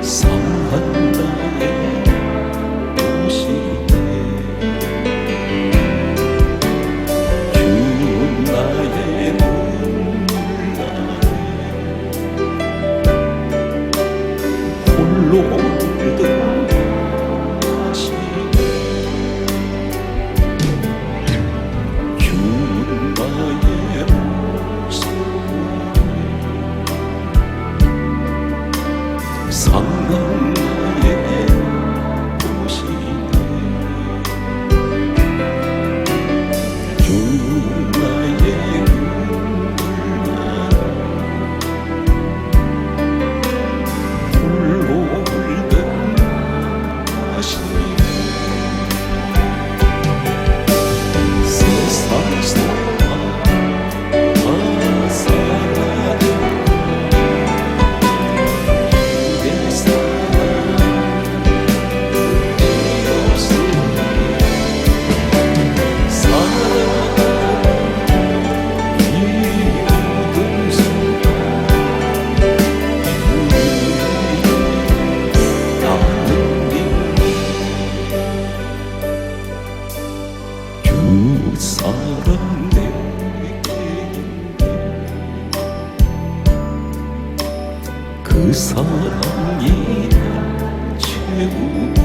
상한 나의 도시에 주 나의 눈물 나에 홀로 물든 다시네 주 나의 상한 나의 도시네 주 나의 눈물 나에 홀로 울던 다시네 세상 사랑 다 사라져 그 사랑 내게 있네 그 사랑이 날 채우네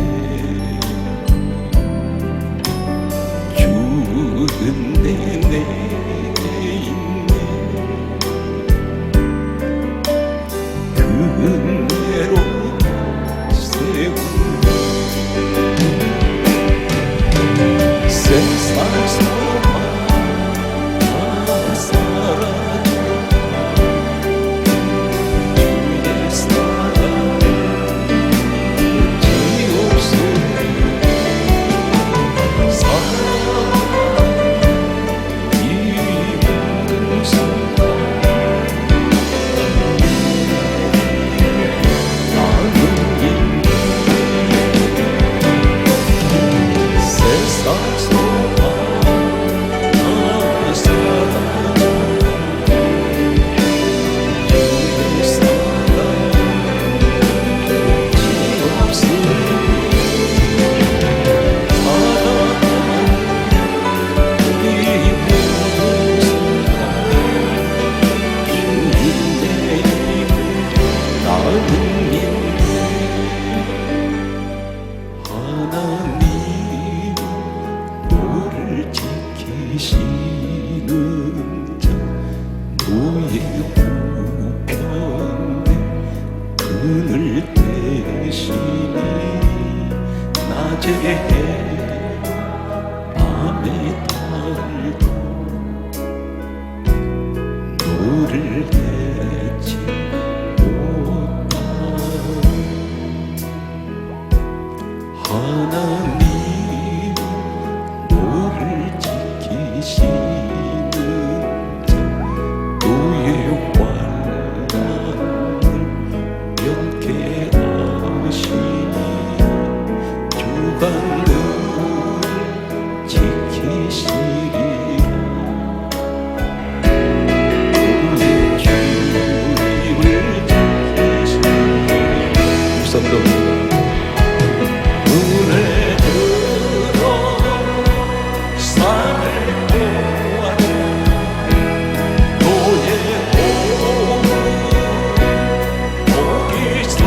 주은혜 내게 있네 그 은혜로 세우네 세상 소망 다 사라져 주의 사랑 끝이 없으니 사랑 이루는 순간 나는 있네 세상 소망 하나님 너를 지키시는 자 너의 우편에 그늘 대시니 낮에 해 밤에 달도 너를 대지 못하네 하나님 너를 지키시는 자 너의 환난을 면케하시니 주가 너를 지키시리라 너의 주님을 지키시리라 육성도 눈을 들어 산을 보아라 너의 몸을 거기서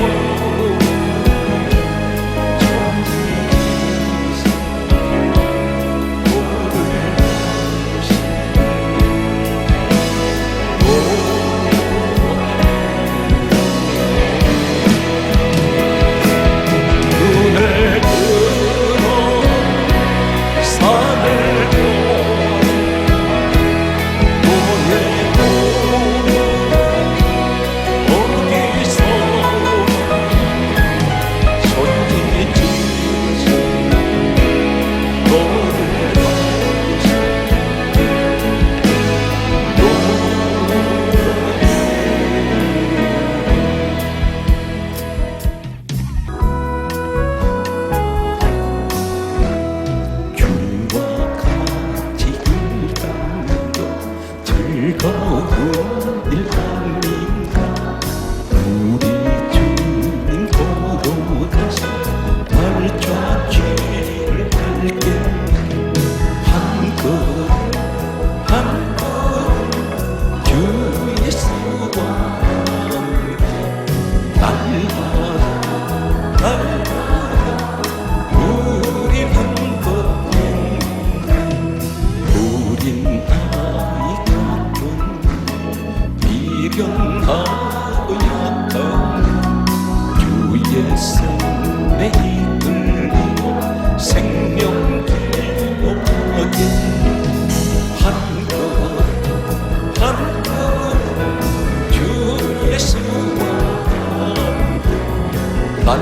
우리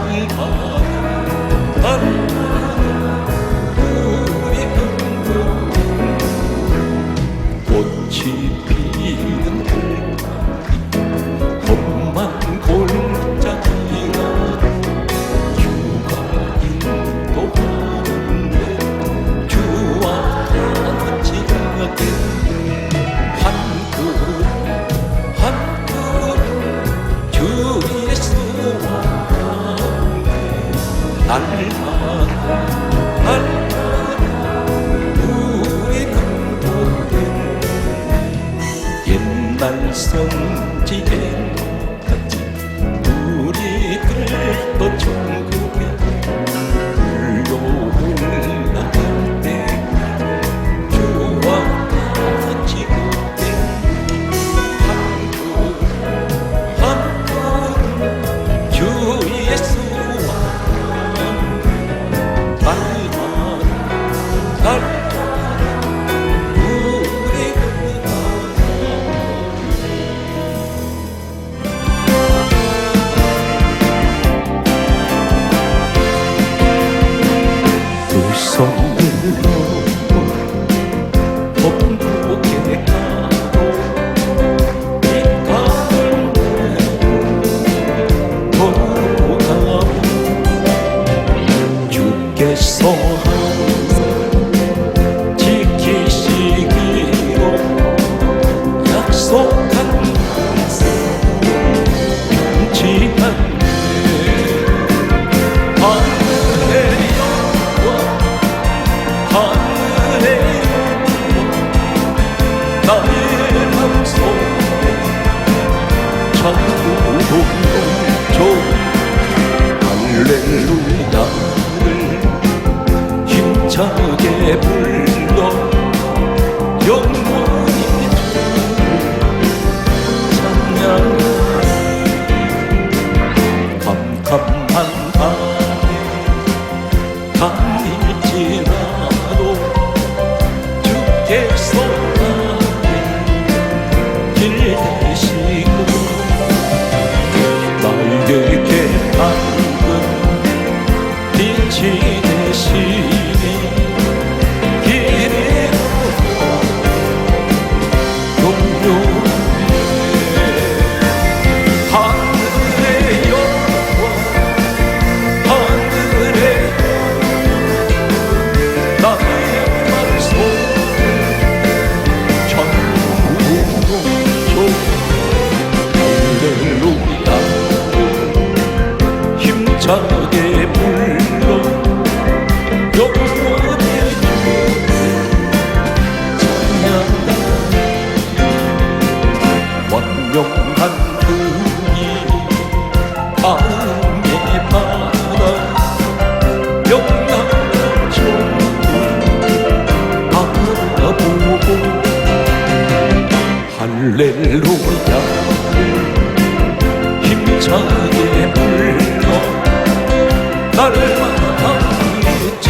꽃이 피는 봄만 골짜기가 휴가인도 하는데 주와 같이 가게 한 그릇 한 그릇 주 예수와 날마다 우리 눈보는 옛날 성지에 같이 우리들도 천국에 불러올라갈 때 주와 같이 그때 한 그릇 한 그릇 주 예수와 두 손들로 범국에 가도 돌아가고 주께서 지키시기로 약속한 말씀 변치 않네. 하늘의 여호와 하늘의 여호와 나의 맘속에 천국 동조 할렐루야를 힘차게 불러 영원히 찬양하리. 캄캄한 밤에 다닐지라도 주께서 나의 길 되시고 나에게 밝은 빛이 되시니 길에 동료네. 하늘의 여호와 하늘의 나의 맘속에 천국으로 할렐루야 힘차게 불러 영원히 찬양하리. 완벽한 분이 마음의 바다 영광을 전부 바라보고 할렐루야 힘차게 불러 날마다 빛이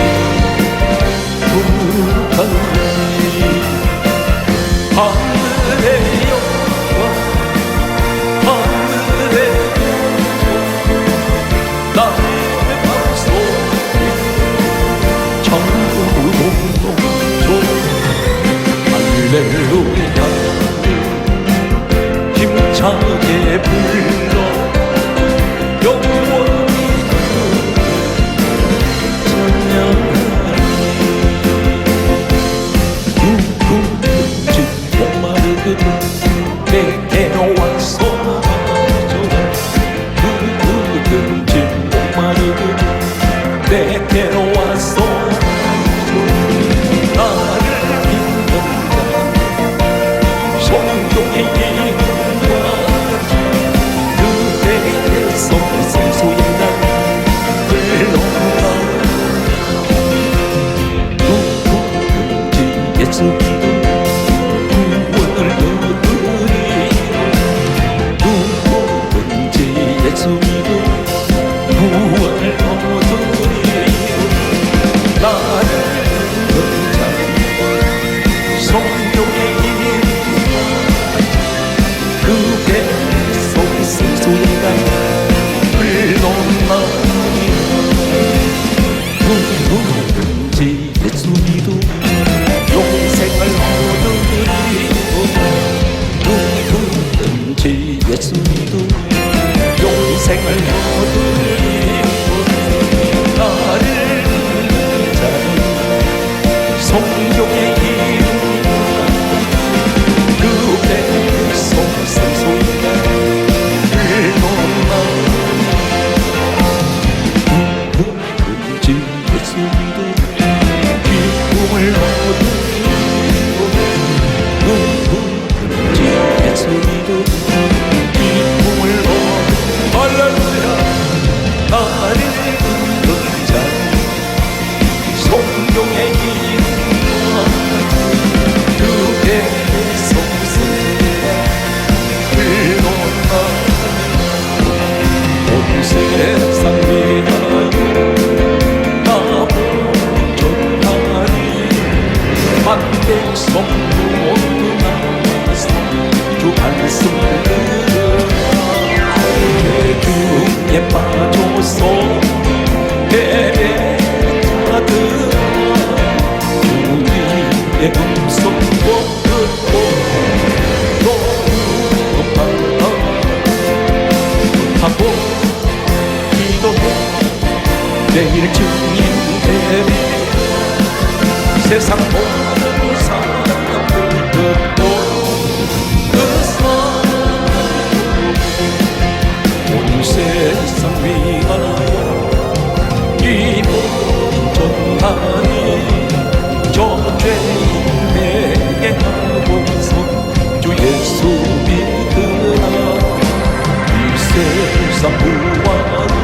부르다니. 하늘의 여호와 하늘의 여호와 나의 맘속에 천국 동조 할렐루야 힘차게 불러 영원히 찬양하리. 누구든지 목마르거든 내게 와서 마셔라. 누구든지 목마르거든 내게 와서 마셔라. 나를 믿는 자 성경의 이름과 그대에서 생수의 날 흘러가. 누구든지 예수 믿음 구원을 얻으리라. 누구든지 예수 믿음 구원을 얻으리라. 나를 믿는 자 성경의 이름과 그대에서 생수의 날 흘러나. 내일 주님 대비 세상 모든 사람들 듣고 그 사람 온 세상 위하여 이 모든 전하니 저 죄인 회개하고서 주 예수 믿으라. 이 세상 무화로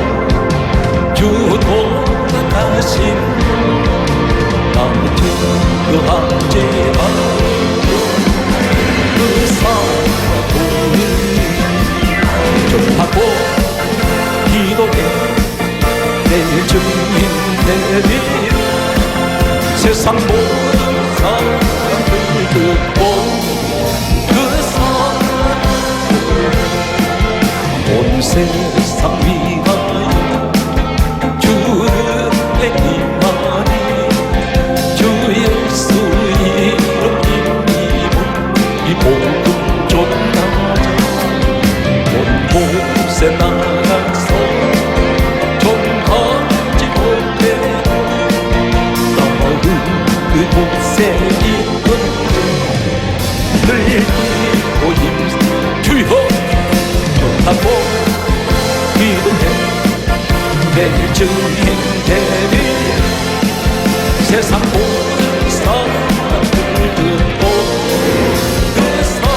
주 돌아가신 남은 그 한제가 그 사랑을 전하고 기도해 내일 주님 대비 세상 모든 사람들 듣고 그 사랑 온 세상 위하여 주를 행하니 주 예수 이름 힘입은 이 모든 존나자 온 곳에 나가서 전하지 못해 나는 그곳에 있건지 늘 기고 힘쓰 주여 전하고 기도해 내일 주님 대비 세상 모든 사람들 듣고 그 사랑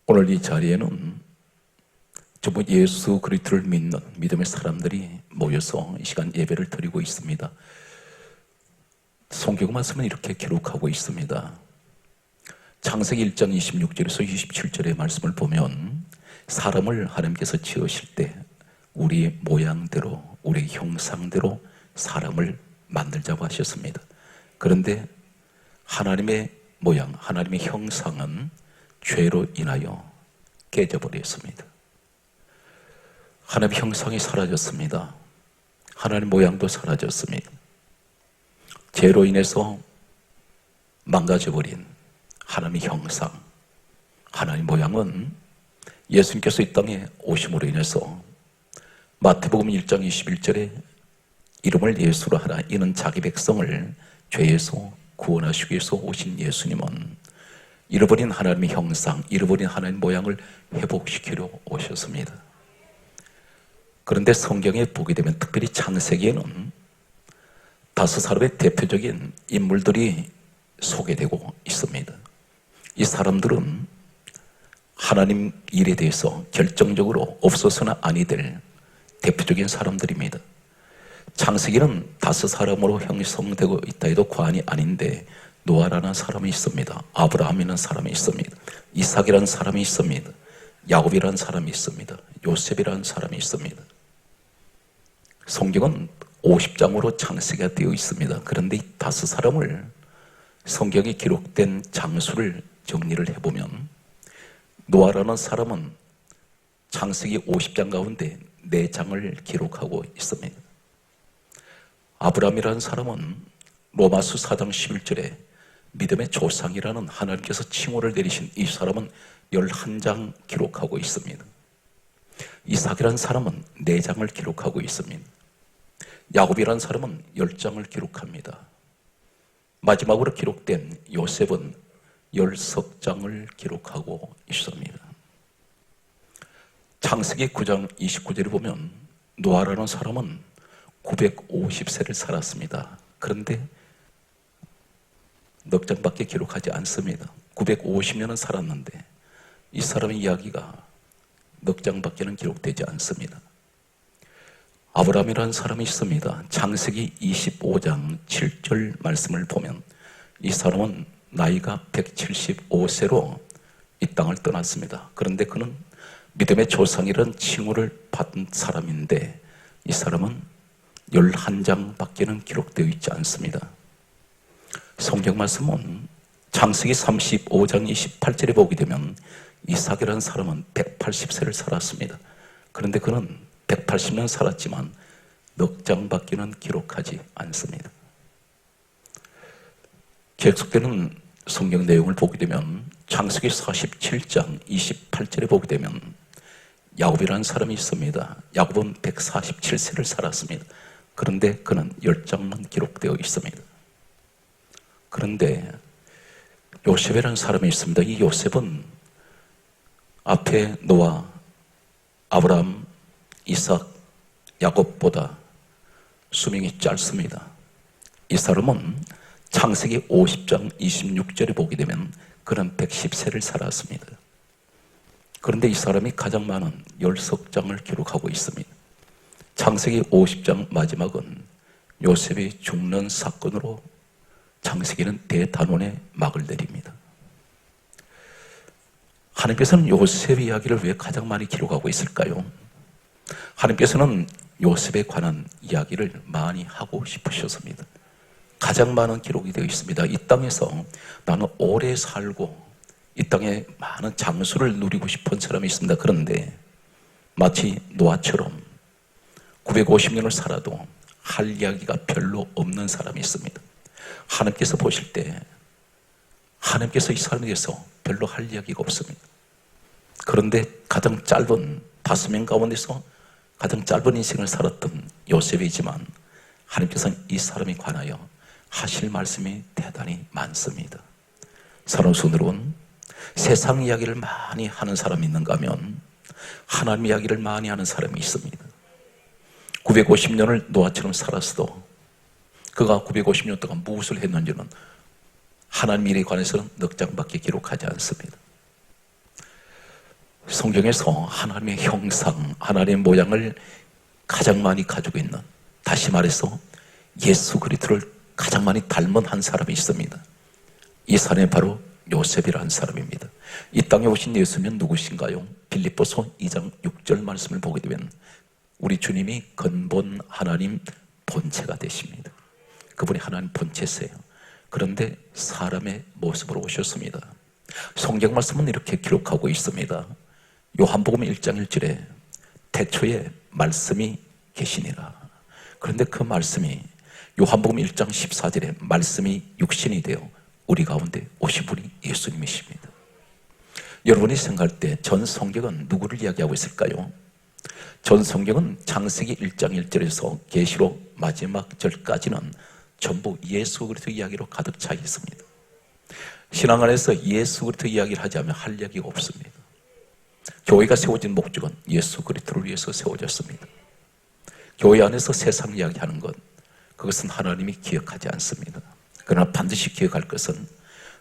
오늘 이 자리에는 전부 예수 그리스도를 믿는 믿음의 사람들이 모여서 이 시간 예배를 드리고 있습니다. 성경 말씀은 이렇게 기록하고 있습니다. 창세기 1장 26절에서 27절의 말씀을 보면 사람을 하나님께서 지으실 때 우리 모양대로 우리 형상대로 사람을 만들자고 하셨습니다. 그런데 하나님의 모양, 하나님의 형상은 죄로 인하여 깨져버렸습니다. 하나님의 형상이 사라졌습니다. 하나님 모양도 사라졌습니다. 죄로 인해서 망가져버린 하나님의 형상, 하나님 모양은 예수님께서 이 땅에 오심으로 인해서 마태복음 1장 21절에 이름을 예수로 하라. 이는 자기 백성을 죄에서 구원하시기 위해서 오신 예수님은 잃어버린 하나님의 형상, 잃어버린 하나님 모양을 회복시키려 오셨습니다. 그런데 성경에 보게 되면 특별히 창세기에는 5사람의 대표적인 인물들이 소개되고 있습니다. 이 사람들은 하나님 일에 대해서 결정적으로 없어서는 아니 될 대표적인 사람들입니다. 창세기는 5사람으로 형성되고 있다 해도 과언이 아닌데 노아라는 사람이 있습니다. 아브라함이라는 사람이 있습니다. 이삭이라는 사람이 있습니다. 야곱이라는 사람이 있습니다. 요셉이라는 사람이 있습니다. 성경은 50장으로 창세기가 되어 있습니다. 그런데 이 5사람을 성경에 기록된 장수를 정리를 해보면 노아라는 사람은 창세기 50장 가운데 4장을 기록하고 있습니다. 아브라함이라는 사람은 로마서 4장 11절에 믿음의 조상이라는 하나님께서 칭호를 내리신 이 사람은 11장 기록하고 있습니다. 이삭이라는 사람은 4장을 기록하고 있습니다. 야곱이라는 사람은 10장을 기록합니다. 마지막으로 기록된 요셉은 10석장을 기록하고 있습니다. 창세기 9장 29절에 보면 노아라는 사람은 950세를 살았습니다. 그런데 넉 장밖에 기록하지 않습니다. 950년은 살았는데 이 사람의 이야기가 넉 장밖에는 기록되지 않습니다. 아브라함이라는 사람이 있습니다. 창세기 25장 7절 말씀을 보면 이 사람은 나이가 175세로 이 땅을 떠났습니다. 그런데 그는 믿음의 조상이라는 칭호를 받은 사람인데 이 사람은 11장밖에는 기록되어 있지 않습니다. 성경 말씀은 창세기 35장 28절에 보게 되면 이삭이라는 사람은 180세를 살았습니다. 그런데 그는 180년 살았지만 넉 장밖에는 기록하지 않습니다. 계속되는 성경 내용을 보게 되면 창세기 47장 28절에 보게 되면 야곱이라는 사람이 있습니다. 야곱은 147세를 살았습니다. 그런데 그는 10장만 기록되어 있습니다. 그런데 요셉이라는 사람이 있습니다. 이 요셉은 앞에 노아, 아브라함, 이삭, 야곱보다 수명이 짧습니다. 이 사람은 창세기 50장 26절에 보게 되면 그는 110세를 살았습니다. 그런데 이 사람이 가장 많은 10석장을 기록하고 있습니다. 창세기 50장 마지막은 요셉이 죽는 사건으로 창세기는 대단원의 막을 내립니다. 하나님께서는 요셉 이야기를 왜 가장 많이 기록하고 있을까요? 하나님께서는 요셉에 관한 이야기를 많이 하고 싶으셨습니다. 가장 많은 기록이 되어 있습니다. 이 땅에서 나는 오래 살고 이 땅에 많은 장수를 누리고 싶은 사람이 있습니다. 그런데 마치 노아처럼 950년을 살아도 할 이야기가 별로 없는 사람이 있습니다. 하나님께서 보실 때 하나님께서 이 사람에 대해서 별로 할 이야기가 없습니다. 그런데 가장 짧은 5명 가운데서 가장 짧은 인생을 살았던 요셉이지만 하나님께서는 이 사람에 관하여 하실 말씀이 대단히 많습니다. 사랑하는 성도 여러분, 세상 이야기를 많이 하는 사람이 있는가 하면 하나님 이야기를 많이 하는 사람이 있습니다. 950년을 노아처럼 살았어도 그가 950년 동안 무엇을 했는지는 하나님 일에 관해서는 넉 장밖에 기록하지 않습니다. 성경에서 하나님의 형상, 하나님의 모양을 가장 많이 가지고 있는, 다시 말해서 예수 그리스도를 가장 많이 닮은 한 사람이 있습니다. 이 사람이 바로 요셉이라는 사람입니다. 이 땅에 오신 예수님은 누구신가요? 빌립보서 2장 6절 말씀을 보게 되면 우리 주님이 근본 하나님 본체가 되십니다. 그분이 하나님 본체세요. 그런데 사람의 모습으로 오셨습니다. 성경 말씀은 이렇게 기록하고 있습니다. 요한복음 1장 1절에 태초에 말씀이 계시니라. 그런데 그 말씀이 요한복음 1장 14절에 말씀이 육신이 되어 우리 가운데 오신 분이 예수님이십니다. 여러분이 생각할 때 전 성경은 누구를 이야기하고 있을까요? 전 성경은 창세기 1장 1절에서 계시록 마지막 절까지는 전부 예수 그리스도 이야기로 가득 차 있습니다. 신앙 안에서 예수 그리스도 이야기를 하지 않으면 할 이야기가 없습니다. 교회가 세워진 목적은 예수 그리스도를 위해서 세워졌습니다. 교회 안에서 세상 이야기하는 것, 그것은 하나님이 기억하지 않습니다. 그러나 반드시 기억할 것은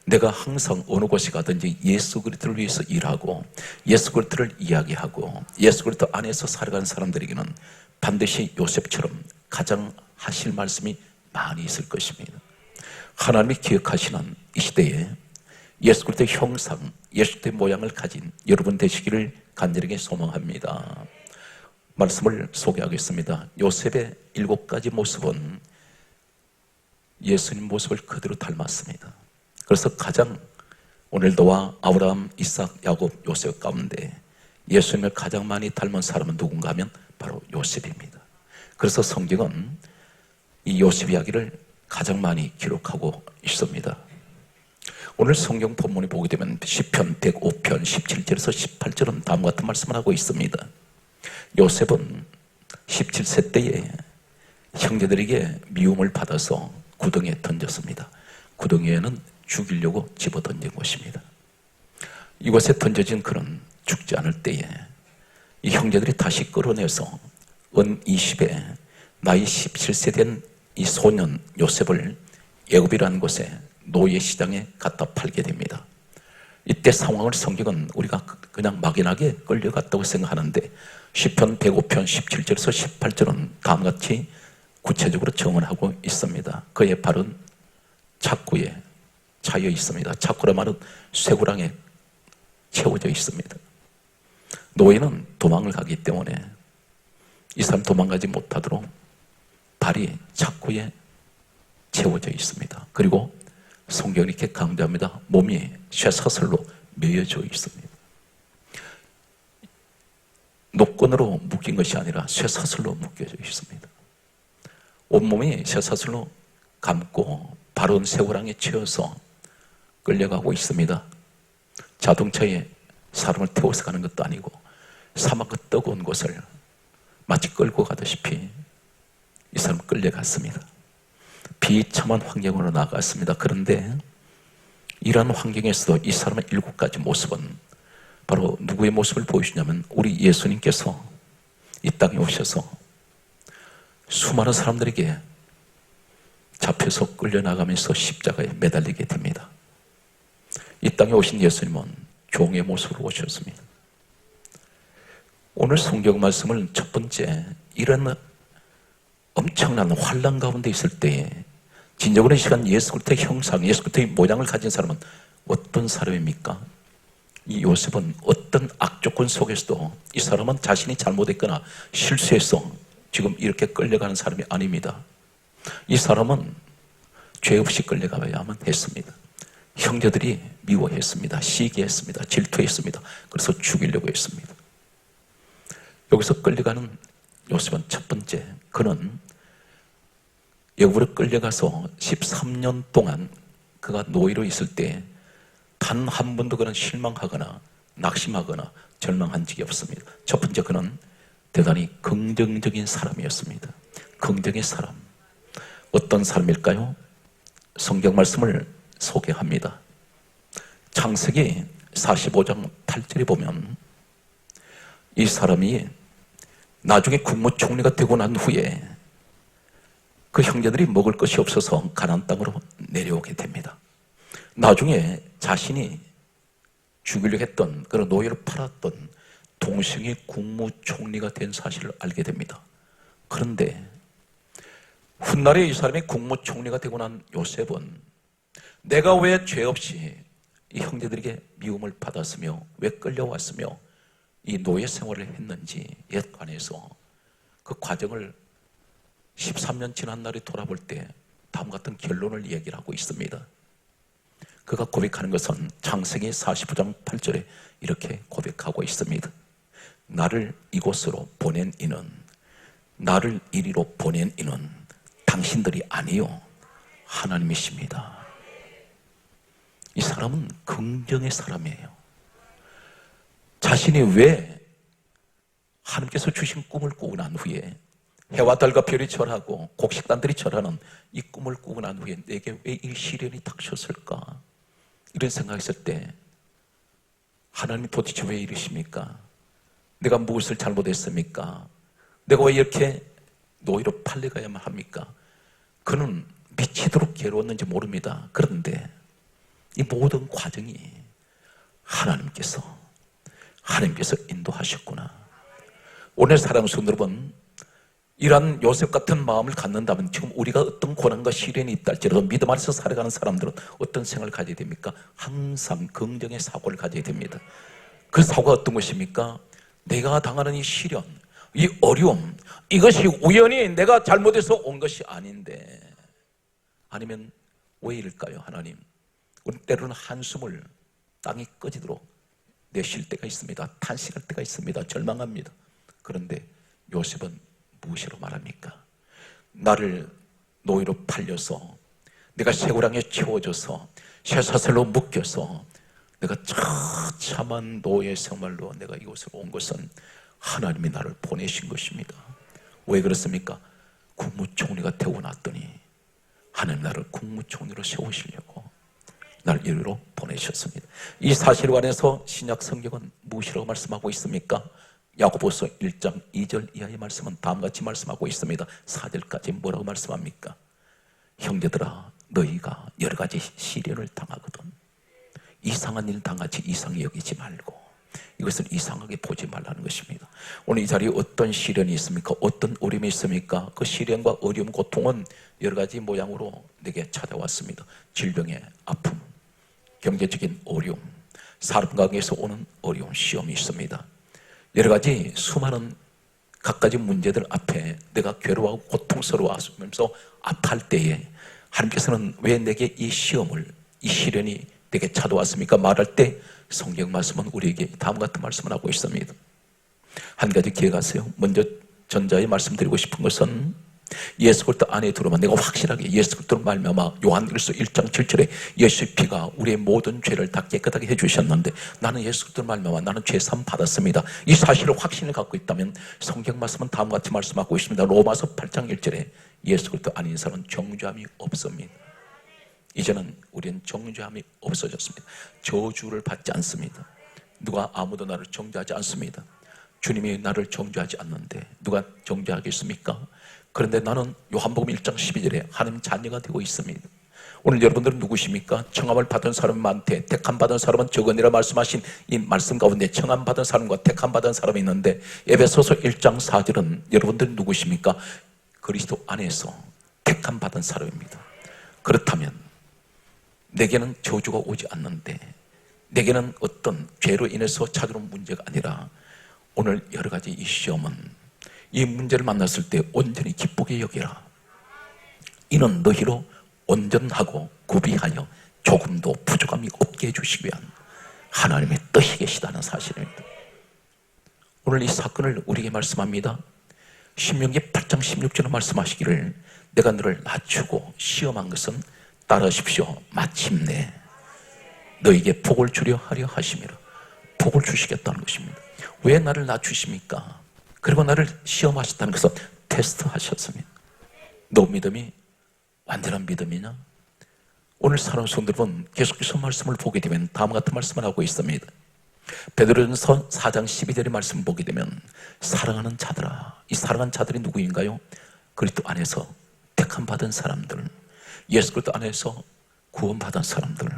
내가 항상 어느 곳에 가든지 예수 그리스도를 위해서 일하고 예수 그리스도를 이야기하고 예수 그리스도 안에서 살아가는 사람들에게는 반드시 요셉처럼 가장 하실 말씀이 많이 있을 것입니다. 하나님이 기억하시는 이 시대에 예수 그리스도의 형상, 예수 그리스도의 모양을 가진 여러분 되시기를 간절하게 소망합니다. 말씀을 소개하겠습니다. 요셉의 7가지 모습은 예수님 모습을 그대로 닮았습니다. 그래서 가장 오늘 노아, 아브라함, 이삭, 야곱, 요셉 가운데 예수님을 가장 많이 닮은 사람은 누군가 하면 바로 요셉입니다. 그래서 성경은 이 요셉 이야기를 가장 많이 기록하고 있습니다. 오늘 성경 본문에 보게 되면 시편 105편 17절에서 18절은 다음과 같은 말씀을 하고 있습니다. 요셉은 17세 때에 형제들에게 미움을 받아서 구덩이에 던졌습니다. 구덩이에는 죽이려고 집어던진 것입니다. 이곳에 던져진 그는 죽지 않을 때에 이 형제들이 다시 끌어내서 은 20에 나이 17세 된 이 소년 요셉을 애굽이라는 곳에 노예 시장에 갖다 팔게 됩니다. 이때 상황을 성경은 우리가 그냥 막연하게 끌려갔다고 생각하는데 시편 105편 17절에서 18절은 다음과 같이 구체적으로 정언하고 있습니다. 그의 발은 착구에 차여 있습니다. 착구라 말은 쇠고랑에 채워져 있습니다. 노예는 도망을 가기 때문에 이 사람 도망가지 못하도록 발이 착구에 채워져 있습니다. 그리고 성경이 이렇게 강조합니다. 몸이 쇠사슬로 매여져 있습니다. 노끈으로 묶인 것이 아니라 쇠사슬로 묶여져 있습니다. 온몸이 쇠사슬로 감고 바른 쇠고랑에 채워서 끌려가고 있습니다. 자동차에 사람을 태워서 가는 것도 아니고 사막 그 뜨거운 곳을 마치 끌고 가다시피 이 사람 끌려갔습니다. 비참한 환경으로 나갔습니다. 그런데 이러한 환경에서도 이 사람의 7가지 모습은 바로 누구의 모습을 보여주냐면 우리 예수님께서 이 땅에 오셔서 수많은 사람들에게 잡혀서 끌려나가면서 십자가에 매달리게 됩니다. 이 땅에 오신 예수님은 종의 모습으로 오셨습니다. 오늘 성경 말씀을 첫 번째, 이런 엄청난 환난 가운데 있을 때에 진정으로 이 시간 예수 그리스도의 형상, 예수 그리스도의 모양을 가진 사람은 어떤 사람입니까? 이 요셉은 어떤 악조건 속에서도 이 사람은 자신이 잘못했거나 실수해서 지금 이렇게 끌려가는 사람이 아닙니다. 이 사람은 죄 없이 끌려가야만 했습니다. 형제들이 미워했습니다. 시기했습니다. 질투했습니다. 그래서 죽이려고 했습니다. 여기서 끌려가는 요셉은 첫 번째, 그는 애굽으로 끌려가서 13년 동안 그가 노예로 있을 때 단 한 번도 그는 실망하거나 낙심하거나 절망한 적이 없습니다. 첫 번째, 그는 대단히 긍정적인 사람이었습니다. 긍정의 사람. 어떤 사람일까요? 성경 말씀을 소개합니다. 창세기 45장 8절에 보면 이 사람이 나중에 국무총리가 되고 난 후에 그 형제들이 먹을 것이 없어서 가나안 땅으로 내려오게 됩니다. 나중에 자신이 죽이려고 했던 그런 노예를 팔았던 동생이 국무총리가 된 사실을 알게 됩니다. 그런데 훗날에 이 사람이 국무총리가 되고 난 요셉은 내가 왜 죄 없이 이 형제들에게 미움을 받았으며 왜 끌려왔으며 이 노예 생활을 했는지에 관해서 그 과정을 13년 지난 날에 돌아볼 때 다음 같은 결론을 얘기를 하고 있습니다. 그가 고백하는 것은 창세기 45장 8절에 이렇게 고백하고 있습니다. 나를 이곳으로 보낸 이는, 나를 이리로 보낸 이는 당신들이 아니요 하나님이십니다. 이 사람은 긍정의 사람이에요. 자신이 왜 하나님께서 주신 꿈을 꾸고 난 후에 해와 달과 별이 절하고 곡식단들이 절하는 이 꿈을 꾸고 난 후에 내게 왜 이 시련이 닥쳤을까? 이런 생각했을 때 하나님이 도대체 왜 이러십니까? 내가 무엇을 잘못했습니까? 내가 왜 이렇게 노예로 팔려가야만 합니까? 그는 미치도록 괴로웠는지 모릅니다. 그런데 이 모든 과정이 하나님께서 인도하셨구나. 오늘 사랑하는 성도 여러분, 이러한 요셉 같은 마음을 갖는다면 지금 우리가 어떤 고난과 시련이 있다 할지라도 믿음 안에서 살아가는 사람들은 어떤 생각을 가져야 됩니까? 항상 긍정의 사고를 가져야 됩니다. 그 사고가 어떤 것입니까? 내가 당하는 이 시련, 이 어려움, 이것이 우연히 내가 잘못해서 온 것이 아닌데, 아니면 왜 이럴까요? 하나님, 우리 때로는 한숨을 땅이 꺼지도록 내쉴 때가 있습니다. 탄식할 때가 있습니다. 절망합니다. 그런데 요셉은 무엇이로 말합니까? 나를 노예로 팔려서 내가 쇠고랑에 채워져서 쇠사슬로 묶여서 내가 처참한 노예 생활로 내가 이곳으로 온 것은 하나님이 나를 보내신 것입니다. 왜 그렇습니까? 국무총리가 되고 났더니 하나님 나를 국무총리로 세우시려고 나를 이리로 보내셨습니다. 이 사실에 관해서 신약 성경은 무엇이라고 말씀하고 있습니까? 야고보서 1장 2절 이하의 말씀은 다음같이 말씀하고 있습니다. 4절까지 뭐라고 말씀합니까? 형제들아, 너희가 여러 가지 시련을 당하거든 이상한 일 당하지 이상히 여기지 말고 이것을 이상하게 보지 말라는 것입니다. 오늘 이 자리에 어떤 시련이 있습니까? 어떤 어려움이 있습니까? 그 시련과 어려움, 고통은 여러 가지 모양으로 내게 찾아왔습니다. 질병의 아픔, 경제적인 어려움, 사람 관계에서 오는 어려운 시험이 있습니다. 여러 가지 수많은 각가지 문제들 앞에 내가 괴로워하고 고통스러워하면서 아파할 때에 하나님께서는 왜 내게 이 시험을, 이 시련이 내게 찾아왔습니까? 말할 때 성경 말씀은 우리에게 다음 같은 말씀을 하고 있습니다. 한 가지 기억하세요. 먼저 전자에 말씀드리고 싶은 것은 예수 그리스도 안에 들어오면 내가 확실하게 예수 그리스도로 말미암아 요한일서 1장 7절에 예수의 피가 우리의 모든 죄를 다 깨끗하게 해주셨는데 나는 예수 그리스도로 말미암아 나는 죄 사함 받았습니다. 이 사실을 확신을 갖고 있다면 성경 말씀은 다음과 같이 말씀하고 있습니다. 로마서 8장 1절에 예수 그리스도 아닌 사람은 정죄함이 없습니다. 이제는 우리는 정죄함이 없어졌습니다. 저주를 받지 않습니다. 누가 아무도 나를 정죄하지 않습니다. 주님이 나를 정죄하지 않는데 누가 정죄하겠습니까? 그런데 나는 요한복음 1장 12절에 하나님 자녀가 되고 있습니다. 오늘 여러분들은 누구십니까? 청함을 받은 사람이 많대 택함 받은 사람은 적으니라 말씀하신 이 말씀 가운데 청함 받은 사람과 택함 받은 사람이 있는데 에베소서 1장 4절은 여러분들은 누구십니까? 그리스도 안에서 택함 받은 사람입니다. 그렇다면 내게는 저주가 오지 않는데 내게는 어떤 죄로 인해서 찾아온 문제가 아니라 오늘 여러 가지 이 시험은 이 문제를 만났을 때 온전히 기쁘게 여기라. 이는 너희로 온전하고 구비하여 조금도 부족함이 없게 해주시기 위한 하나님의 뜻이 계시다는 사실입니다. 오늘 이 사건을 우리에게 말씀합니다. 신명기 8장 16절에 말씀하시기를 내가 너를 낮추고 시험한 것은 따르십시오. 마침내 너에게 복을 주려 하려 하심이라. 복을 주시겠다는 것입니다. 왜 나를 낮추십니까? 그리고 나를 시험하셨다는 것은 테스트하셨습니다. 너 믿음이 완전한 믿음이냐? 오늘 사랑하는 성도들은 계속해서 말씀을 보게 되면 다음과 같은 말씀을 하고 있습니다. 베드로전서 4장 12절의 말씀을 보게 되면 사랑하는 자들아, 이 사랑하는 자들이 누구인가요? 그리스도 안에서 택함 받은 사람들, 예수 그리스도 안에서 구원받은 사람들,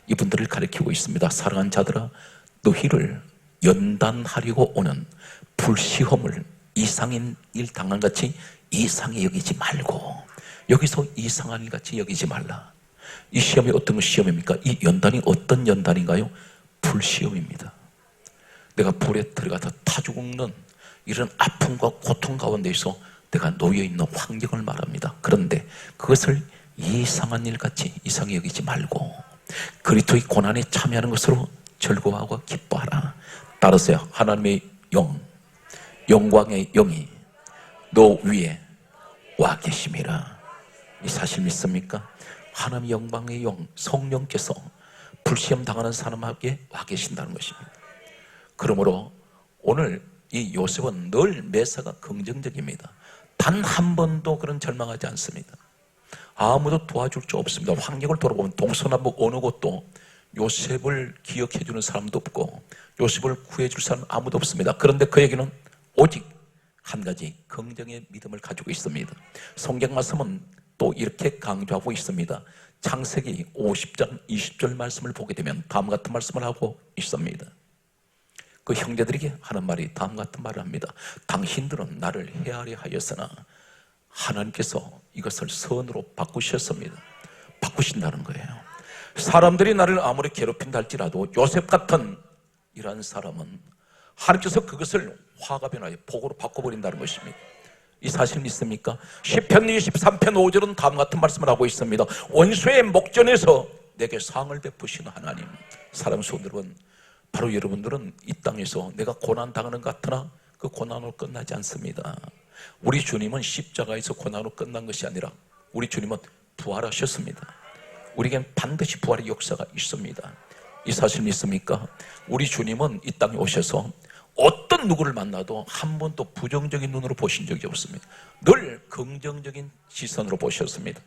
이분들을 가리키고 있습니다. 사랑하는 자들아, 너희를 연단하려고 오는 불시험을 이상인 일 당한 같이 이상히 여기지 말고, 여기서 이상한 일 같이 여기지 말라. 이 시험이 어떤 시험입니까? 이 연단이 어떤 연단인가요? 불시험입니다. 내가 불에 들어가서 타 죽는 이런 아픔과 고통 가운데서 내가 놓여있는 환경을 말합니다. 그런데 그것을 이상한 일 같이 이상히 여기지 말고 그리스도의 고난에 참여하는 것으로 즐거워하고 기뻐하라. 따르세요. 하나님의 영광의 영이 너 위에 와 계심이라. 이 사실 믿습니까? 하나님의 영광의 영 성령께서 불시험 당하는 사람에게 와 계신다는 것입니다. 그러므로 오늘 이 요셉은 늘 매사가 긍정적입니다. 단 한 번도 그런 절망하지 않습니다. 아무도 도와줄 수 없습니다. 환경을 돌아보면 동서남북 어느 곳도 요셉을 기억해 주는 사람도 없고 요셉을 구해 줄 사람 아무도 없습니다. 그런데 그에게는 오직 한 가지 긍정의 믿음을 가지고 있습니다. 성경 말씀은 또 이렇게 강조하고 있습니다. 창세기 50장 20절 말씀을 보게 되면 다음과 같은 말씀을 하고 있습니다. 그 형제들에게 하는 말이 다음과 같은 말을 합니다. 당신들은 나를 헤아려 하였으나 하나님께서 이것을 선으로 바꾸셨습니다. 바꾸신다는 거예요. 사람들이 나를 아무리 괴롭힌다 할지라도 요셉 같은 이러한 사람은 하나님께서 그것을 화가 변하여 복으로 바꿔버린다는 것입니다. 이 사실 믿습니까? 시편 23편 5절은 다음과 같은 말씀을 하고 있습니다. 원수의 목전에서 내게 상을 베푸시는 하나님. 사랑하는 성도 여러분, 바로 여러분들은 이 땅에서 내가 고난당하는 것 같으나 그 고난으로 끝나지 않습니다. 우리 주님은 십자가에서 고난으로 끝난 것이 아니라 우리 주님은 부활하셨습니다. 우리에겐 반드시 부활의 역사가 있습니다. 이 사실 믿습니까? 우리 주님은 이 땅에 오셔서 어떤 누구를 만나도 한 번도 부정적인 눈으로 보신 적이 없습니다. 늘 긍정적인 시선으로 보셨습니다.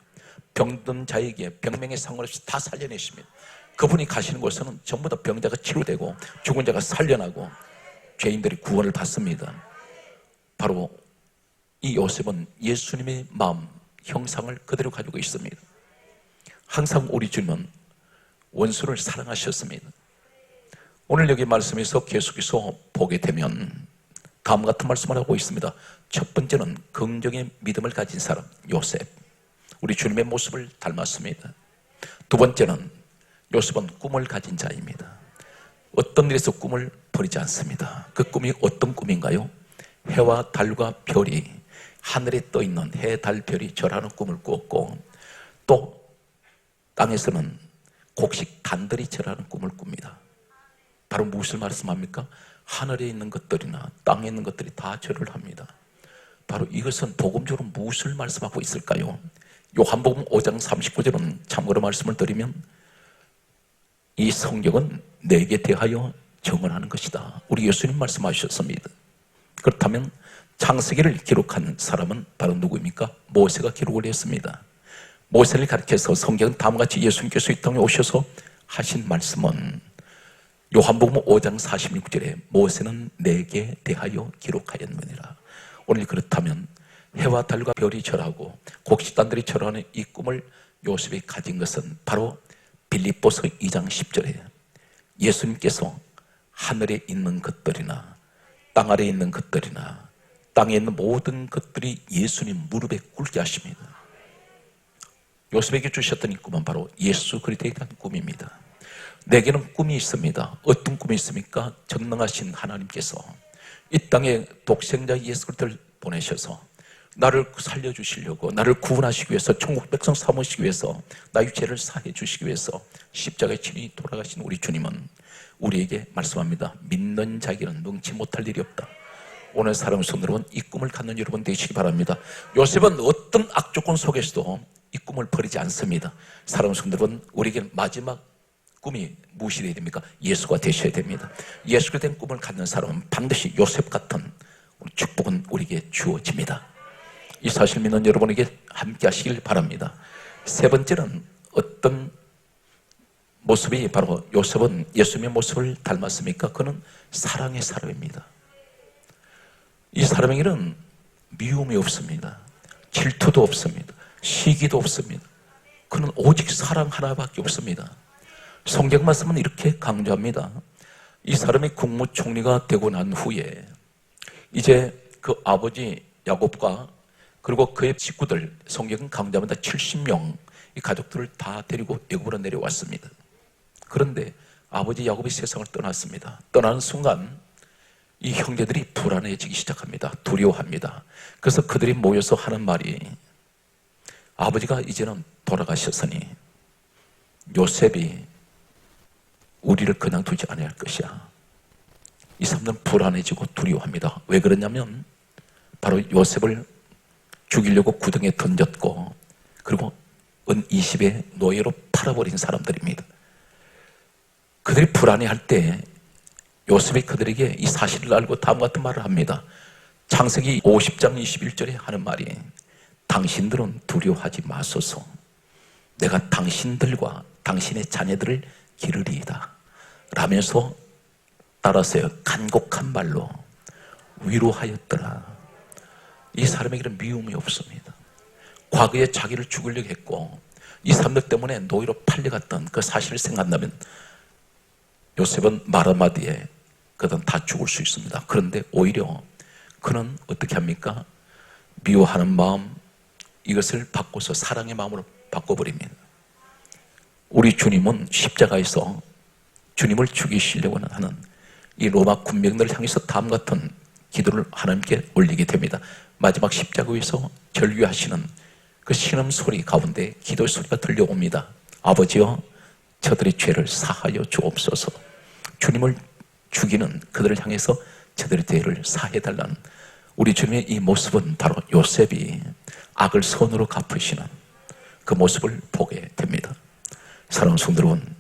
병든 자에게 병명에 상관없이 다 살려내십니다. 그분이 가시는 곳에는 전부 다 병자가 치료되고 죽은 자가 살려나고 죄인들이 구원을 받습니다. 바로 이 요셉은 예수님의 마음 형상을 그대로 가지고 있습니다. 항상 우리 주님은 원수를 사랑하셨습니다. 오늘 여기 말씀에서 계속해서 보게 되면 다음과 같은 말씀을 하고 있습니다. 첫 번째는 긍정의 믿음을 가진 사람 요셉, 우리 주님의 모습을 닮았습니다. 두 번째는 요셉은 꿈을 가진 자입니다. 어떤 일에서 꿈을 버리지 않습니다. 그 꿈이 어떤 꿈인가요? 해와 달과 별이 하늘에 떠있는 해, 달, 별이 절하는 꿈을 꾸었고 또 땅에서는 곡식 단들이 절하는 꿈을 꿉니다. 바로 무엇을 말씀합니까? 하늘에 있는 것들이나 땅에 있는 것들이 다 절을 합니다. 바로 이것은 복음적으로 무엇을 말씀하고 있을까요? 요한복음 5장 39절은 참고로 말씀을 드리면 이 성경은 내게 대하여 증언하는 것이다. 우리 예수님 말씀하셨습니다. 그렇다면 창세기를 기록한 사람은 바로 누구입니까? 모세가 기록을 했습니다. 모세를 가리켜서 성경은 다음과 같이 예수님께서 이 땅에 오셔서 하신 말씀은 요한복음 5장 46절에 모세는 내게 대하여 기록하였느니라. 오늘 그렇다면 해와 달과 별이 절하고 곡식단들이 절하는 이 꿈을 요셉이 가진 것은 바로 빌립보서 2장 10절에 예수님께서 하늘에 있는 것들이나 땅 아래에 있는 것들이나 땅에 있는 모든 것들이 예수님 무릎에 꿇게 하십니다. 요셉에게 주셨던 이 꿈은 바로 예수 그리스도에 대한 꿈입니다. 내게는 꿈이 있습니다. 어떤 꿈이 있습니까? 전능하신 하나님께서 이 땅에 독생자 예수 그리스도를 보내셔서 나를 살려주시려고, 나를 구원하시기 위해서, 천국 백성 삼으시기 위해서, 나의 죄를 사해 주시기 위해서 십자가에 친히 돌아가신 우리 주님은 우리에게 말씀합니다. 믿는 자에게는 능치 못할 일이 없다. 오늘 사랑하는 성도들은 이 꿈을 갖는 여러분 되시기 바랍니다. 요셉은 어떤 악조건 속에서도 이 꿈을 버리지 않습니다. 사랑하는 성도들은 우리에게 마지막 꿈이 무엇이 되어야 됩니까? 예수가 되셔야 됩니다. 예수가 된 꿈을 갖는 사람은 반드시 요셉 같은 축복은 우리에게 주어집니다. 이 사실 믿는 여러분에게 함께 하시길 바랍니다. 세 번째는 어떤 모습이 바로 요셉은 예수님의 모습을 닮았습니까? 그는 사랑의 사람입니다. 이 사람에게는 미움이 없습니다. 질투도 없습니다. 시기도 없습니다. 그는 오직 사랑 하나밖에 없습니다. 성경 말씀은 이렇게 강조합니다. 이 사람이 국무총리가 되고 난 후에 이제 그 아버지 야곱과 그리고 그의 식구들, 성경은 강조합니다. 70명 이 가족들을 다 데리고 애굽으로 내려왔습니다. 그런데 아버지 야곱이 세상을 떠났습니다. 떠나는 순간 이 형제들이 불안해지기 시작합니다. 두려워합니다. 그래서 그들이 모여서 하는 말이 아버지가 이제는 돌아가셨으니 요셉이 우리를 그냥 두지 않아야 할 것이야. 이 사람들은 불안해지고 두려워합니다. 왜 그러냐면 바로 요셉을 죽이려고 구덩이에 던졌고 그리고 은 20에 노예로 팔아버린 사람들입니다. 그들이 불안해할 때 요셉이 그들에게 이 사실을 알고 다음과 같은 말을 합니다. 창세기 50장 21절에 하는 말이 당신들은 두려워하지 마소서. 내가 당신들과 당신의 자녀들을 기르리이다 라면서 따라서요 간곡한 말로 위로하였더라. 이 사람에게는 미움이 없습니다. 과거에 자기를 죽이려고 했고 이 사람들 때문에 노예로 팔려갔던 그 사실을 생각한다면 요셉은 말 한마디에 그들은 다 죽을 수 있습니다. 그런데 오히려 그는 어떻게 합니까? 미워하는 마음 이것을 바꿔서 사랑의 마음으로 바꿔버립니다. 우리 주님은 십자가에서 주님을 죽이시려고 하는 이 로마 군병들을 향해서 다음 같은 기도를 하나님께 올리게 됩니다. 마지막 십자가 위에서 절규하시는 그 신음소리 가운데 기도 소리가 들려옵니다. 아버지여 저들의 죄를 사하여 주옵소서. 주님을 죽이는 그들을 향해서 저들의 죄를 사해달라는 우리 주님의 이 모습은 바로 요셉이 악을 선으로 갚으시는 그 모습을 보게 됩니다. 사랑하는 성도 여러분,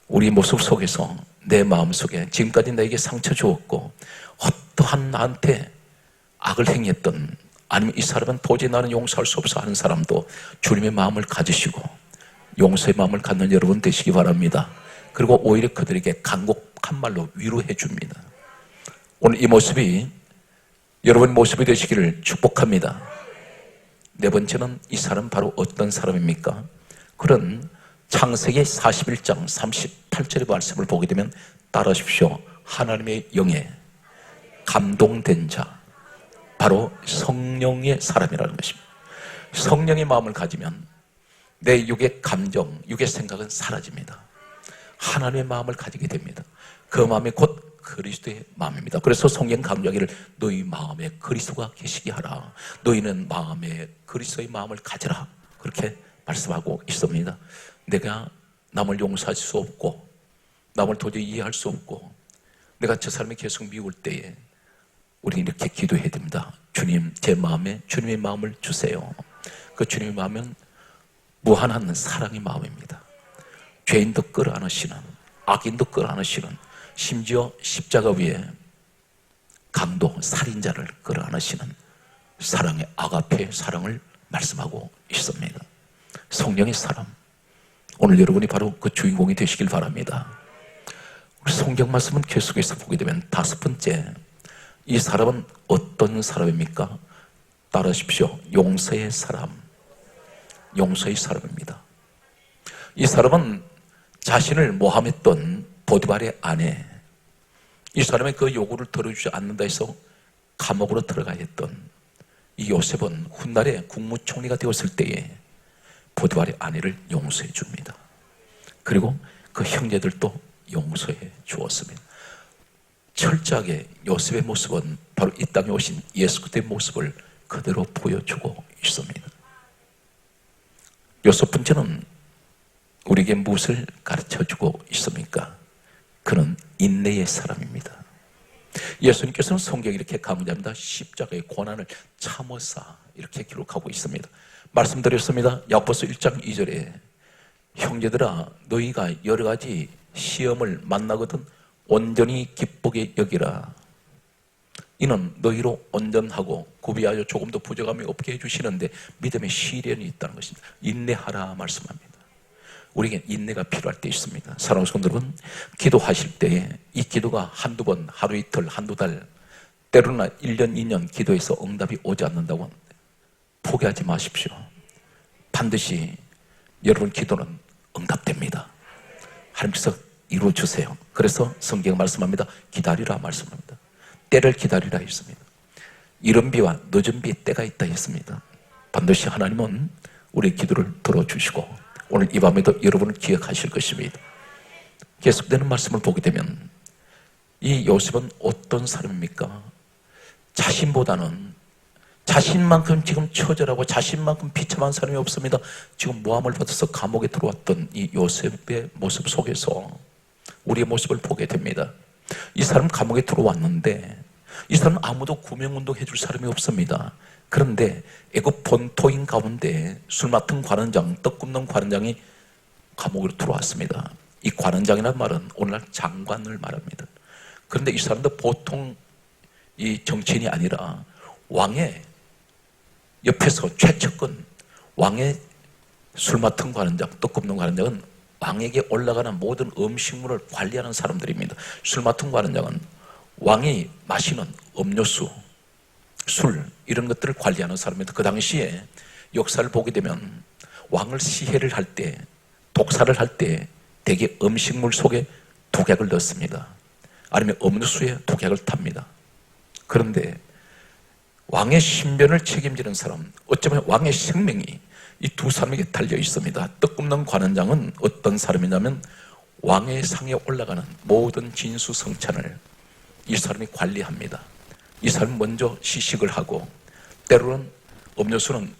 우리 모습 속에서 내 마음 속에 지금까지 나에게 상처 주었고 어떠한 나한테 악을 행했던 아니면 이 사람은 도저히 나는 용서할 수 없어 하는 사람도 주님의 마음을 가지시고 용서의 마음을 갖는 여러분 되시기 바랍니다. 그리고 오히려 그들에게 간곡한 말로 위로해 줍니다. 오늘 이 모습이 여러분의 모습이 되시기를 축복합니다. 네 번째는 이 사람 바로 어떤 사람입니까? 그런 창세기 41장 38절의 말씀을 보게 되면 따라하십시오. 하나님의 영에 감동된 자 바로 성령의 사람이라는 것입니다. 성령의 마음을 가지면 내 육의 감정, 육의 생각은 사라집니다. 하나님의 마음을 가지게 됩니다. 그 마음이 곧 그리스도의 마음입니다. 그래서 성경 강조하기를 너희 마음에 그리스도가 계시게 하라. 너희는 마음에 그리스도의 마음을 가져라. 그렇게 말씀하고 있습니다. 내가 남을 용서할 수 없고 남을 도저히 이해할 수 없고 내가 저 사람이 계속 미울 때에 우리 이렇게 기도해야 됩니다. 주님, 제 마음에 주님의 마음을 주세요. 그 주님의 마음은 무한한 사랑의 마음입니다. 죄인도 끌어안으시는, 악인도 끌어안으시는, 심지어 십자가 위에 강도, 살인자를 끌어안으시는 사랑의 아가페의 사랑을 말씀하고 있습니다. 성령의 사람, 오늘 여러분이 바로 그 주인공이 되시길 바랍니다. 우리 성경 말씀은 계속해서 보게 되면 다섯 번째, 이 사람은 어떤 사람입니까? 따라하십시오. 용서의 사람. 용서의 사람입니다. 이 사람은 자신을 모함했던 보디발의 아내, 이 사람의 그 요구를 들어주지 않는다 해서 감옥으로 들어가야 했던 이 요셉은 훗날에 국무총리가 되었을 때에 보디발의 아내를 용서해 줍니다. 그리고 그 형제들도 용서해 주었습니다. 철저하게 요셉의 모습은 바로 이 땅에 오신 예수 그리스도의 모습을 그대로 보여주고 있습니다. 여섯 번째는 우리에게 무엇을 가르쳐주고 있습니까? 그는 인내의 사람입니다. 예수님께서는 성경에 이렇게 강조합니다. 십자가의 고난을 참으사 이렇게 기록하고 있습니다. 말씀드렸습니다. 야고보서 1장 2절에 형제들아 너희가 여러 가지 시험을 만나거든 온전히 기쁘게 여기라. 이는 너희로 온전하고 구비하여 조금도 부족함이 없게 해주시는데 믿음의 시련이 있다는 것입니다. 인내하라 말씀합니다. 우리에게 인내가 필요할 때 있습니다. 사랑하는 성도 여러분, 기도하실 때에 이 기도가 한두 번, 하루 이틀, 한두 달, 때로는 1년, 2년 기도해서 응답이 오지 않는다고 포기하지 마십시오. 반드시 여러분 기도는 응답됩니다. 하나님께서 이루어주세요. 그래서 성경 말씀합니다. 기다리라 말씀합니다. 때를 기다리라 했습니다. 이른 비와 늦은 비의 때가 있다 했습니다. 반드시 하나님은 우리의 기도를 들어주시고 오늘 이 밤에도 여러분을 기억하실 것입니다. 계속되는 말씀을 보게 되면 이 요셉은 어떤 사람입니까? 자신보다는 자신만큼 지금 처절하고 자신만큼 비참한 사람이 없습니다. 지금 모함을 받아서 감옥에 들어왔던 이 요셉의 모습 속에서 우리의 모습을 보게 됩니다. 이 사람 감옥에 들어왔는데 이 사람은 아무도 구명운동 해줄 사람이 없습니다. 그런데 애굽 본토인 가운데 술 맡은 관원장, 떡 굽는 관원장이 감옥으로 들어왔습니다. 이 관원장이라는 말은 오늘날 장관을 말합니다. 그런데 이 사람도 보통 이 정치인이 아니라 왕의 옆에서 최측근, 왕의 술 맡은 관원장, 떡 굽는 관원장은 왕에게 올라가는 모든 음식물을 관리하는 사람들입니다. 술 맡은 관원장은 왕이 마시는 음료수, 술 이런 것들을 관리하는 사람입니다. 그 당시에 역사를 보게 되면 왕을 시해를 할 때, 독살을 할 때 대개 음식물 속에 독약을 넣습니다. 아니면 음료수에 독약을 탑니다. 그런데 왕의 신변을 책임지는 사람, 어쩌면 왕의 생명이 이 두 사람에게 달려 있습니다. 떡 굽는 관원장은 어떤 사람이냐면 왕의 상에 올라가는 모든 진수성찬을 이 사람이 관리합니다. 이 사람은 먼저 시식을 하고 때로는 음료수는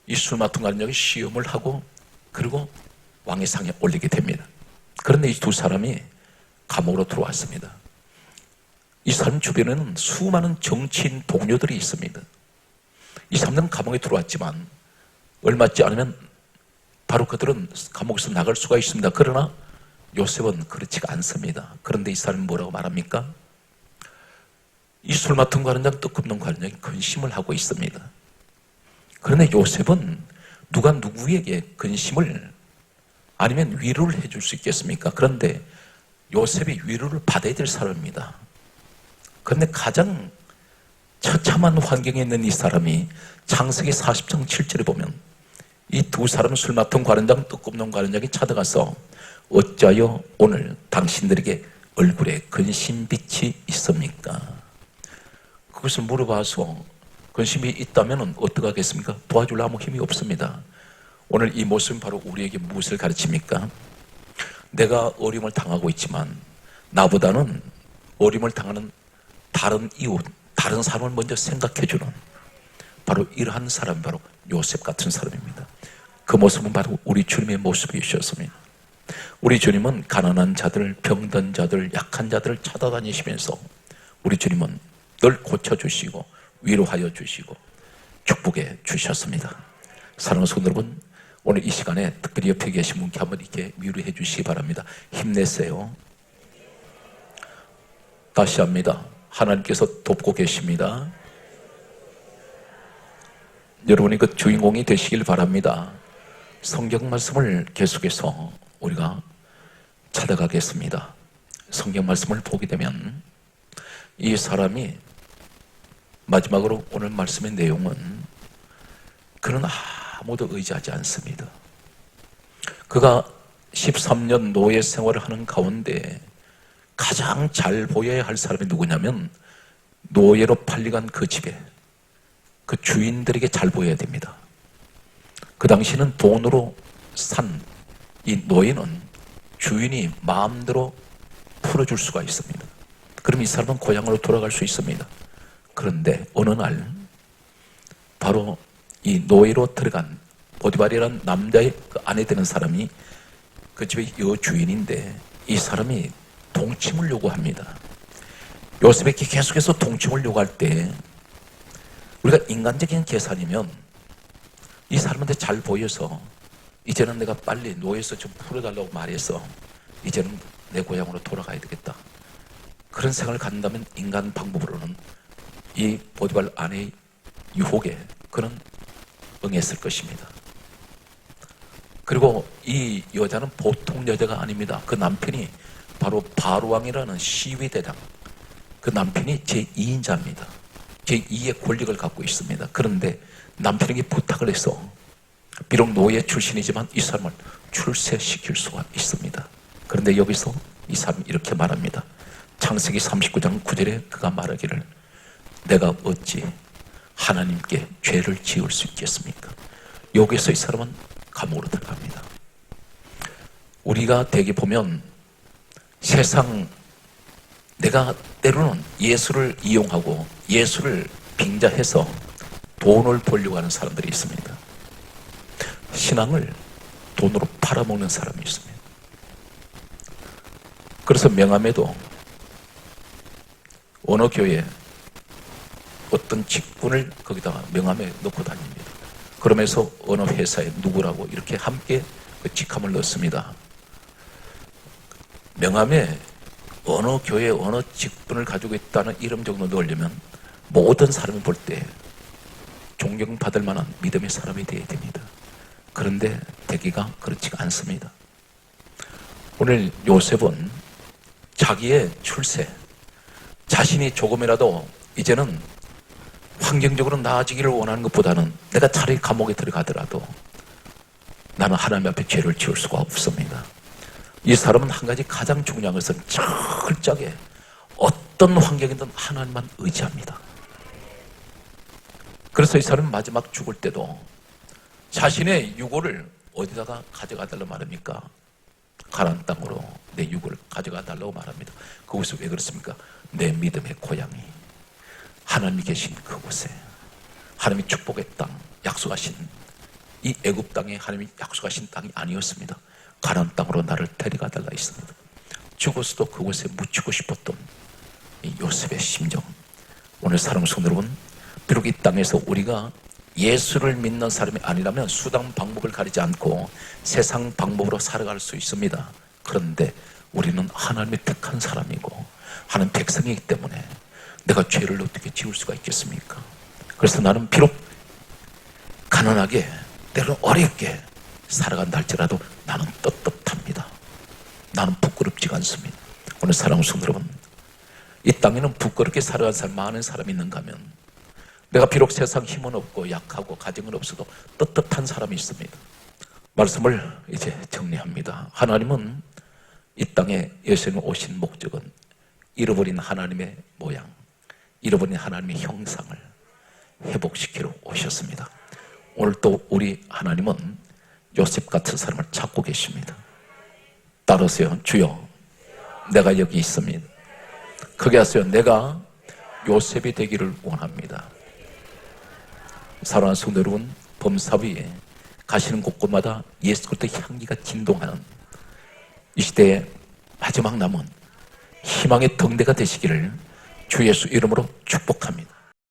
이 술 맡은 관원장이 시음을 하고 그리고 왕의 상에 올리게 됩니다. 그런데 이 두 사람이 감옥으로 들어왔습니다. 이 사람 주변에는 수많은 정치인 동료들이 있습니다. 이 사람들은 감옥에 들어왔지만 얼마 있지 않으면 바로 그들은 감옥에서 나갈 수가 있습니다. 그러나 요셉은 그렇지가 않습니다. 그런데 이 사람이 뭐라고 말합니까? 이 술 맡은 관원장, 떡 굽는 관원장이 근심을 하고 있습니다. 그런데 요셉은 누가 누구에게 근심을 아니면 위로를 해줄 수 있겠습니까? 그런데 요셉이 위로를 받아야 될 사람입니다. 그런데 가장 처참한 환경에 있는 이 사람이 창세기 40장 7절에 보면 이 두 사람은 술 맡은 관원장, 떡 굽는 관원장이 찾아가서 어찌하여 오늘 당신들에게 얼굴에 근심빛이 있습니까? 그것을 물어봐서 근심이 있다면 어떡하겠습니까? 도와줄 아무 힘이 없습니다. 오늘 이 모습은 바로 우리에게 무엇을 가르칩니까? 내가 어려움을 당하고 있지만 나보다는 어려움을 당하는 다른 이웃, 다른 사람을 먼저 생각해주는 바로 이러한 사람이 바로 요셉 같은 사람입니다. 그 모습은 바로 우리 주님의 모습이셨습니다. 우리 주님은 가난한 자들, 병든 자들, 약한 자들을 찾아다니시면서 우리 주님은 늘 고쳐주시고 위로하여 주시고 축복해 주셨습니다. 사랑하는 성도 여러분, 오늘 이 시간에 특별히 옆에 계신 분께 한번 이렇게 위로해 주시기 바랍니다. 힘내세요. 다시 합니다. 하나님께서 돕고 계십니다. 여러분이 그 주인공이 되시길 바랍니다. 성경 말씀을 계속해서 우리가 찾아가겠습니다. 성경 말씀을 보게 되면 이 사람이 마지막으로 오늘 말씀의 내용은 그는 아무도 의지하지 않습니다. 그가 13년 노예 생활을 하는 가운데 가장 잘 보여야 할 사람이 누구냐면 노예로 팔려간 그 집에 그 주인들에게 잘 보여야 됩니다. 그 당시는 돈으로 산 이 노예는 주인이 마음대로 풀어줄 수가 있습니다. 그럼 이 사람은 고향으로 돌아갈 수 있습니다. 그런데 어느 날 바로 이 노예로 들어간 보디발이라는 남자의 그 아내 되는 사람이 그 집의 여주인인데 이 사람이 동침을 요구합니다. 요셉에게 계속해서 동침을 요구할 때 우리가 인간적인 계산이면 이 사람한테 잘 보여서 이제는 내가 빨리 노예에서 좀 풀어달라고 말해서 이제는 내 고향으로 돌아가야 되겠다, 그런 생각을 갖는다면 인간 방법으로는 이 보디발 아내의 유혹에 그는 응했을 것입니다. 그리고 이 여자는 보통 여자가 아닙니다. 그 남편이 바로 바로왕이라는 시위대장, 그 남편이 제2인자입니다. 제2의 권력을 갖고 있습니다. 그런데 남편에게 부탁을 해서 비록 노예 출신이지만 이 사람을 출세시킬 수가 있습니다. 그런데 여기서 이 사람이 이렇게 말합니다. 창세기 39장 9절에 그가 말하기를 내가 어찌 하나님께 죄를 지을 수 있겠습니까? 여기서 이 사람은 감옥으로 들어갑니다. 우리가 대개 보면 세상, 내가 때로는 예수를 이용하고 예수를 빙자해서 돈을 벌려고 하는 사람들이 있습니다. 신앙을 돈으로 팔아먹는 사람이 있습니다. 그래서 명함에도 어느 교회 어떤 직분을 거기다가 명함에 넣고 다닙니다. 그러면서 어느 회사에 누구라고 이렇게 함께 그 직함을 넣습니다. 명함에 어느 교회 어느 직분을 가지고 있다는 이름 정도 넣으려면 모든 사람이 볼 때 존경받을 만한 믿음의 사람이 되어야 됩니다. 그런데 되기가 그렇지가 않습니다. 오늘 요셉은 자기의 출세, 자신이 조금이라도 이제는 환경적으로 나아지기를 원하는 것보다는 내가 차라리 감옥에 들어가더라도 나는 하나님 앞에 죄를 지을 수가 없습니다. 이 사람은 한 가지 가장 중요한 것은 철저하게 어떤 환경이든 하나님만 의지합니다. 그래서 이 사람은 마지막 죽을 때도 자신의 유고를 어디다가 가져가 달라고 말합니까? 가나안 땅으로 내 유고를 가져가 달라고 말합니다. 그곳이 왜 그렇습니까? 내 믿음의 고향이 하나님이 계신 그곳에, 하나님이 축복의 땅, 약속하신 이 애굽 땅에 하나님이 약속하신 땅이 아니었습니다. 가나안 땅으로 나를 데려가 달라 했습니다. 죽어서도 그곳에 묻히고 싶었던 이 요셉의 심정, 오늘 사랑하는 성도 여러분, 비록 이 땅에서 우리가 예수를 믿는 사람이 아니라면 수단 방법을 가리지 않고 세상 방법으로 살아갈 수 있습니다. 그런데 우리는 하나님의 택한 사람이고 하나님 백성이기 때문에 내가 죄를 어떻게 지울 수가 있겠습니까? 그래서 나는 비록 가난하게 때로는 어렵게 살아간다 할지라도 나는 떳떳합니다. 나는 부끄럽지가 않습니다. 오늘 사랑하는 성도 여러분, 이 땅에는 부끄럽게 살아간 사람 많은 사람이 있는가 하면 내가 비록 세상 힘은 없고 약하고 가정은 없어도 떳떳한 사람이 있습니다. 말씀을 이제 정리합니다. 하나님은 이 땅에 예수님 오신 목적은 잃어버린 하나님의 모양, 잃어버린 하나님의 형상을 회복시키러 오셨습니다. 오늘 또 우리 하나님은 요셉 같은 사람을 찾고 계십니다. 따르세요. 주여, 내가 여기 있습니다. 크게 하세요. 내가 요셉이 되기를 원합니다. 사랑하는 성도 여러분, 범사 위에 가시는 곳곳마다 예수 그리스도의 향기가 진동하는 이 시대에 마지막 남은 희망의 등대가 되시기를 주 예수 이름으로 축복합니다.